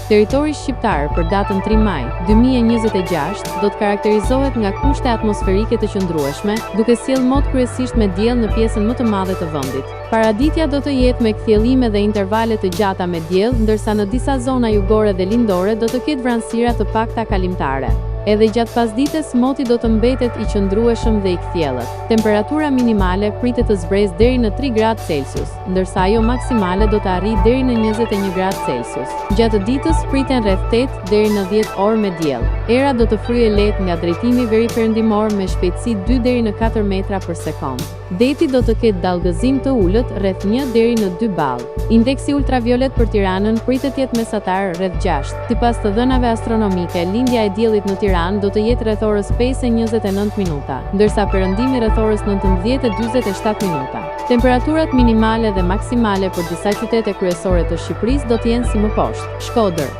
Territori shqiptar për datën 3 maj 2026 do të karakterizohet nga kushte atmosferike të qëndrueshme, duke sjellë mot kryesisht me diell në pjesën më të madhe të vendit. Paraditja do të jetë me kthjellime dhe intervale të gjata me diell, ndërsa në disa zona jugore dhe lindore do të ketë vranësira të pakta kalimtare. Edhe gjatë pasdites moti do të mbetet i qëndrueshëm dhe i kthjellët. Temperatura minimale pritet të zbresë deri në 3 gradë Celsius, ndërsa ajo maksimale do të arrijë deri në 21 gradë Celsius. Gjatë ditës priten rreth 8 deri në 10 orë me diell. Era do të fryejë lehtë nga drejtimi veriperëndimor me shpejtësi 2 deri në 4 metra për sekond. Deti do të ketë dallgëzim të ulët rreth 1 deri në 2 ballë. Indeksi ultraviolet për Tiranën pritet të jetë mesatar rreth 6. Sipas të dhënave astronomike, lindja e diellit në Tiranë do të jetë rreth orës 5:29 minuta, ndërsa perëndimi rreth orës 19:47 minuta. Temperaturat minimale dhe maksimale për disa qytete kryesore të Shqipërisë do të jenë si më poshtë. Shkodër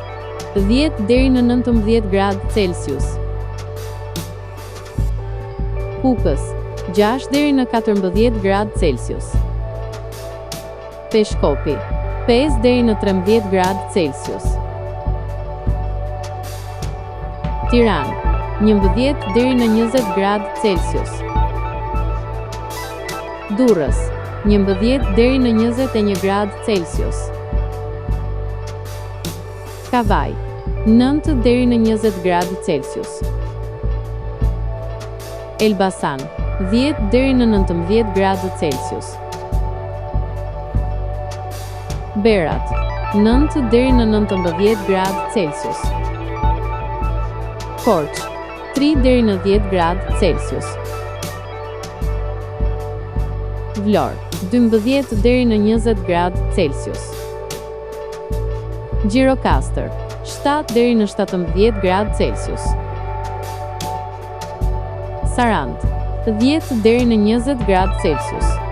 10 deri në 19 gradë Celsius. Kukës 6 deri në 14 gradë Celsius. Peshkopi 5 deri në 13 gradë Celsius. Tiranë 11 deri në 20 gradë Celsius. Durrës 11 deri në 21 gradë Celsius. Kavaj 9 deri në 20 gradë Celsius. Elbasan 10 deri në 19 gradë Celsius. Berat 9 deri në 19 gradë Celsius. Korç 3 deri në 10 gradë Celsius. Vlorë 12 deri në 20 gradë Celsius. Gjirokastër 7 deri në 17 gradë Celsius. Sarandë 10 deri në 20 gradë Celsius.